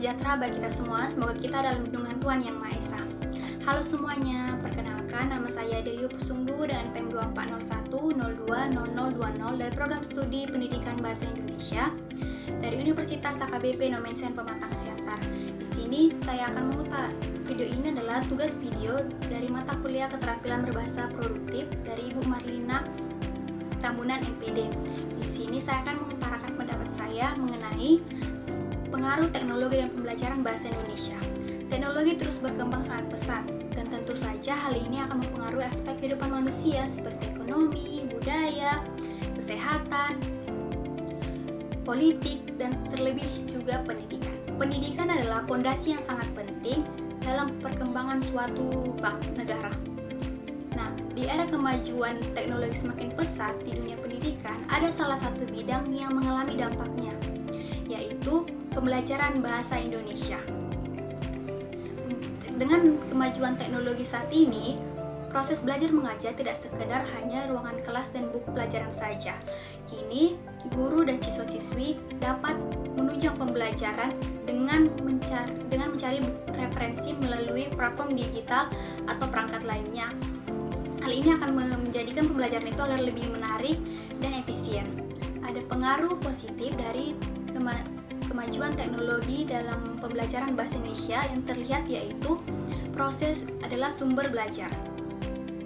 sejahtera bagi kita semua. Semoga kita dalam lindungan Tuhan Yang Maha Esa. Halo semuanya, perkenalkan nama saya Delio Pusunggu dengan PEM 2401020020 dari Program Studi Pendidikan Bahasa Indonesia dari Universitas AKBP Nomensen Pematang Siantar. Di sini saya akan memutar video ini adalah tugas video dari mata kuliah Keterampilan Berbahasa Produktif dari Ibu Marlina Tambunan MPD. Di sini saya akan mengutarakan pendapat saya mengenai pengaruh teknologi dan pembelajaran bahasa Indonesia. Teknologi terus berkembang sangat pesat dan tentu saja hal ini akan mempengaruhi aspek kehidupan manusia seperti ekonomi, budaya, kesehatan, politik, dan terlebih juga pendidikan. Pendidikan adalah fondasi yang sangat penting dalam perkembangan suatu negara. Nah, di era kemajuan teknologi semakin pesat di dunia pendidikan, ada salah satu bidang yang mengalami dampaknya, yaitu pembelajaran bahasa Indonesia. Dengan kemajuan teknologi saat ini, proses belajar mengajar tidak sekedar hanya ruangan kelas dan buku pelajaran saja. Kini, guru dan siswa-siswi dapat menunjang pembelajaran dengan mencari referensi melalui platform digital atau perangkat lainnya. Hal ini akan menjadikan pembelajaran itu agar lebih menarik dan efisien. Ada pengaruh positif dari kemajuan teknologi dalam pembelajaran bahasa Indonesia yang terlihat, yaitu proses adalah sumber belajar.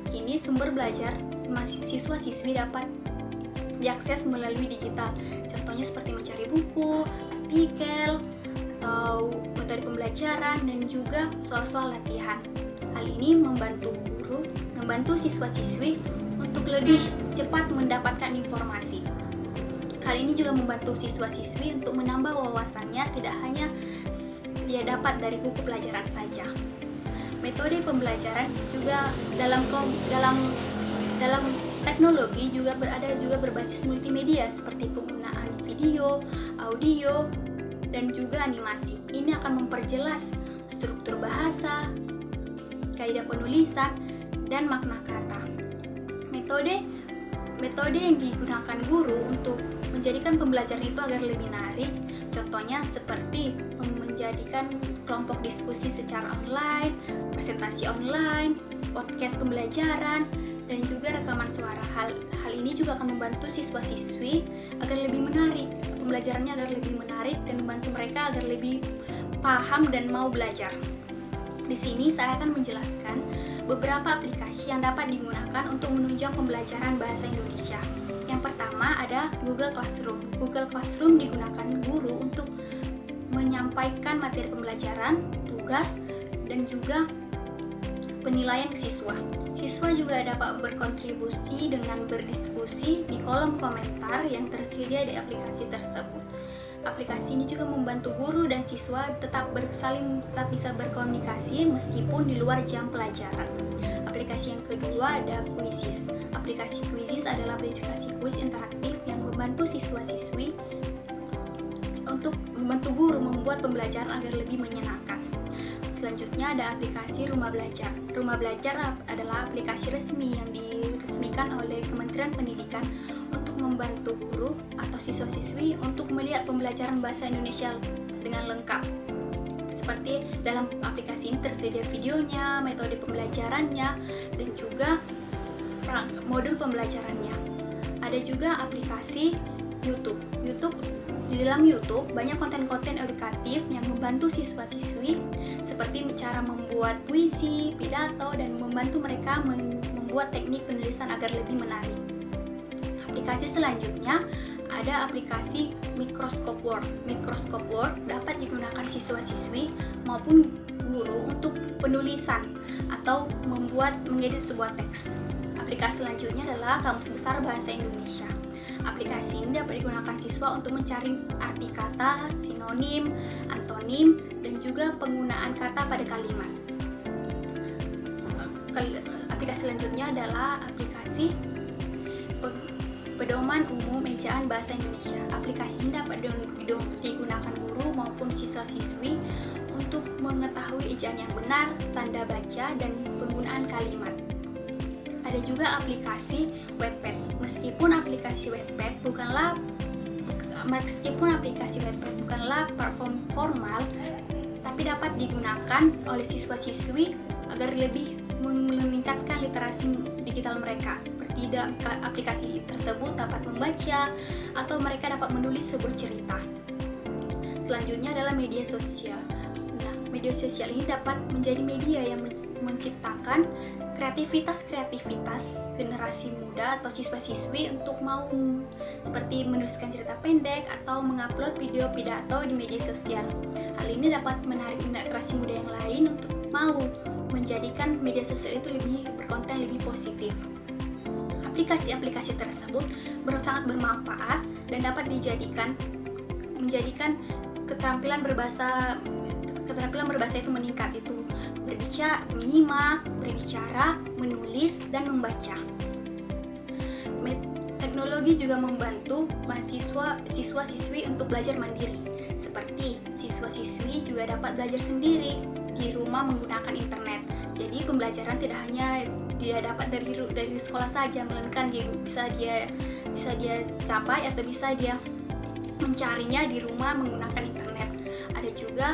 Kini sumber belajar siswa-siswi dapat diakses melalui digital. Contohnya seperti mencari buku, artikel, atau metode pembelajaran, dan juga soal-soal latihan. Hal ini membantu siswa-siswi untuk lebih cepat mendapatkan informasi. Hal ini juga membantu siswa-siswi untuk menambah wawasannya, tidak hanya dia dapat dari buku pelajaran saja. Metode pembelajaran juga dalam teknologi juga berbasis multimedia seperti penggunaan video, audio, dan juga animasi. Ini akan memperjelas struktur bahasa, kaidah penulisan, dan makna kata. Metode yang digunakan guru untuk menjadikan pembelajaran itu agar lebih menarik, contohnya seperti menjadikan kelompok diskusi secara online, presentasi online, podcast pembelajaran, dan juga rekaman suara. Hal ini juga akan membantu siswa-siswi agar lebih menarik, pembelajarannya agar lebih menarik, dan membantu mereka agar lebih paham dan mau belajar. Di sini saya akan menjelaskan beberapa aplikasi yang dapat digunakan untuk menunjang pembelajaran bahasa Indonesia. Yang pertama ada Google Classroom. Google Classroom digunakan guru untuk menyampaikan materi pembelajaran, tugas, dan juga penilaian ke siswa. Siswa juga dapat berkontribusi dengan berdiskusi di kolom komentar yang tersedia di aplikasi tersebut. Aplikasi ini juga membantu guru dan siswa tetap bisa berkomunikasi meskipun di luar jam pelajaran. Aplikasi yang kedua ada Quizizz. Aplikasi Quizizz adalah aplikasi kuis interaktif yang membantu siswa-siswi untuk membantu guru membuat pembelajaran agar lebih menyenangkan. Selanjutnya ada aplikasi Rumah Belajar. Rumah Belajar adalah aplikasi resmi yang diresmikan oleh Kementerian Pendidikan untuk membantu guru atau siswa-siswi untuk melihat pembelajaran bahasa Indonesia dengan lengkap. Seperti dalam aplikasi ini tersedia videonya, metode pembelajarannya, dan juga modul pembelajarannya. Ada juga aplikasi YouTube. Di dalam YouTube banyak konten-konten edukatif yang membantu siswa-siswi seperti cara membuat puisi, pidato, dan membantu mereka membuat teknik penulisan agar lebih menarik. Aplikasi selanjutnya ada aplikasi Microscope Word. Microscope Word dapat digunakan siswa-siswi maupun guru untuk penulisan atau mengedit sebuah teks. Aplikasi selanjutnya adalah Kamus Besar Bahasa Indonesia. Aplikasi ini dapat digunakan siswa untuk mencari arti kata, sinonim, antonim, dan juga penggunaan kata pada kalimat. Aplikasi selanjutnya adalah aplikasi Pedoman Umum Ejaan Bahasa Indonesia. Aplikasi ini dapat digunakan guru maupun siswa-siswi untuk mengetahui ejaan yang benar, tanda baca, dan penggunaan kalimat. Ada juga aplikasi Wattpad. Meskipun aplikasi Wattpad bukanlah meskipun aplikasi web bukanlah platform formal, tapi dapat digunakan oleh siswa-siswi agar lebih meningkatkan literasi digital mereka. Seperti dalam aplikasi tersebut dapat membaca atau mereka dapat menulis sebuah cerita. Selanjutnya adalah media sosial. Nah, media sosial ini dapat menjadi media yang menciptakan kreativitas generasi muda atau siswa-siswi untuk mau seperti menuliskan cerita pendek atau mengupload video pidato di media sosial. Hal ini dapat menarik generasi muda yang lain untuk mau menjadikan media sosial itu lebih berkonten lebih positif. Aplikasi-aplikasi tersebut sangat bermanfaat dan dapat menjadikan keterampilan berbahasa itu meningkat, itu menyimak, berbicara, menulis, dan membaca. Teknologi juga membantu siswa-siswi untuk belajar mandiri. Seperti siswa-siswi juga dapat belajar sendiri di rumah menggunakan internet. Jadi pembelajaran tidak hanya dia dapat dari sekolah saja, melainkan bisa dia capai atau bisa dia mencarinya di rumah menggunakan internet. Ada juga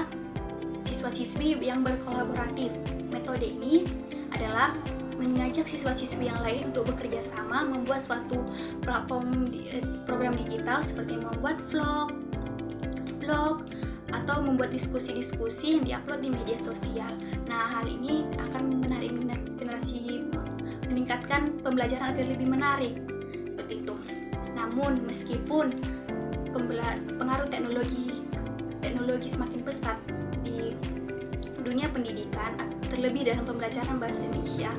siswa-siswi yang berkolaboratif. Metode ini adalah mengajak siswa-siswi yang lain untuk bekerja sama membuat suatu program digital seperti membuat blog atau membuat diskusi-diskusi yang diupload di media sosial. Nah, hal ini akan menarik generasi, meningkatkan pembelajaran agar lebih menarik. Seperti itu. Namun, meskipun pengaruh teknologi semakin pesat di dunia pendidikan, terlebih dalam pembelajaran bahasa Indonesia,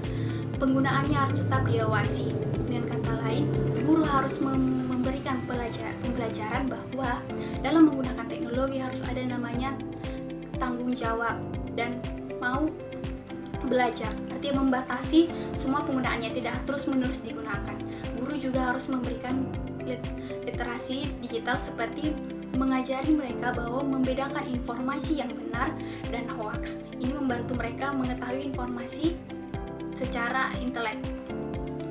penggunaannya harus tetap diawasi. Dengan kata lain, guru harus memberikan pembelajaran bahwa dalam menggunakan teknologi harus ada namanya tanggung jawab dan mau belajar. Artinya membatasi semua penggunaannya, tidak terus-menerus digunakan. Guru juga harus memberikan literasi digital seperti mengajari mereka bahwa membedakan informasi yang benar dan hoaks. Ini membantu mereka mengetahui informasi secara intelek.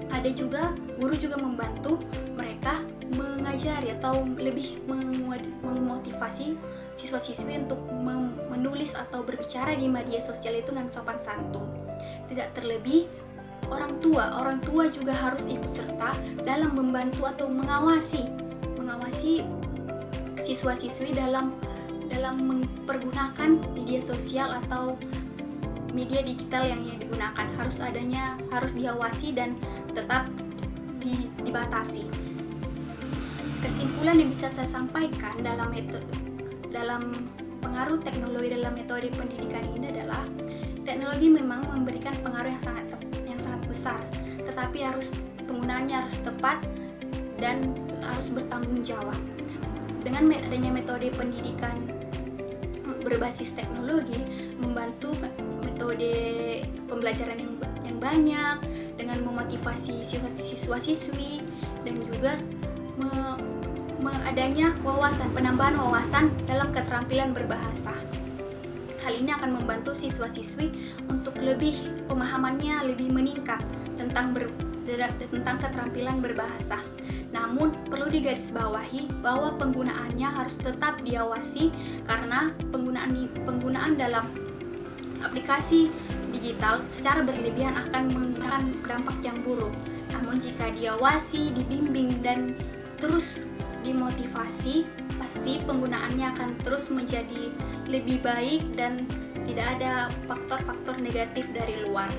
Ada juga, guru juga membantu mereka mengajari atau lebih memotivasi siswa-siswi untuk menulis atau berbicara di media sosial itu dengan sopan santun. Tidak terlebih, orang tua juga harus ikut serta dalam membantu atau mengawasi siswa-siswi dalam mempergunakan media sosial atau media digital yang digunakan. Harus diawasi dan tetap dibatasi. Kesimpulan yang bisa saya sampaikan dalam pengaruh teknologi dalam metode pendidikan ini adalah teknologi memang memberikan pengaruh yang sangat besar, tetapi penggunaannya harus tepat dan harus bertanggung jawab. Dengan adanya metode pendidikan berbasis teknologi membantu metode pembelajaran yang banyak dengan memotivasi siswa-siswi dan juga adanya penambahan wawasan dalam keterampilan berbahasa. Hal ini akan membantu siswa-siswi untuk pemahamannya lebih meningkat tentang keterampilan berbahasa. Namun perlu digarisbawahi bahwa penggunaannya harus tetap diawasi karena penggunaan dalam aplikasi digital secara berlebihan akan memberikan dampak yang buruk. Namun jika diawasi, dibimbing dan terus dimotivasi, pasti penggunaannya akan terus menjadi lebih baik dan tidak ada faktor-faktor negatif dari luar.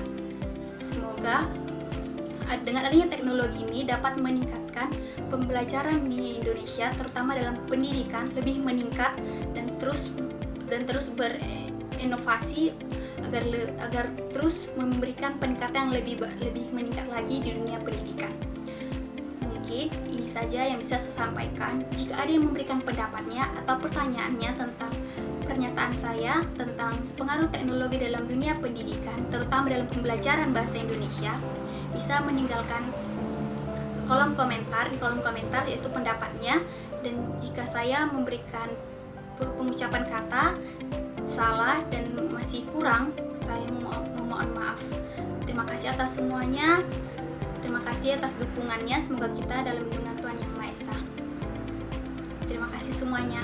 Semoga dengan adanya teknologi ini dapat meningkatkan pembelajaran di Indonesia, terutama dalam pendidikan, lebih meningkat dan terus berinovasi agar terus memberikan peningkatan yang lebih meningkat lagi di dunia pendidikan. Mungkin ini saja yang bisa saya sampaikan. Jika ada yang memberikan pendapatnya atau pertanyaannya tentang pernyataan saya tentang pengaruh teknologi dalam dunia pendidikan, terutama dalam pembelajaran bahasa Indonesia, bisa meninggalkan di kolom komentar yaitu pendapatnya. Dan jika saya memberikan pengucapan kata salah dan masih kurang, saya mohon maaf. Terima kasih atas semuanya. Terima kasih atas dukungannya. Semoga kita dalam lindungan Tuhan Yang Maha Esa. Terima kasih. kasih semuanya.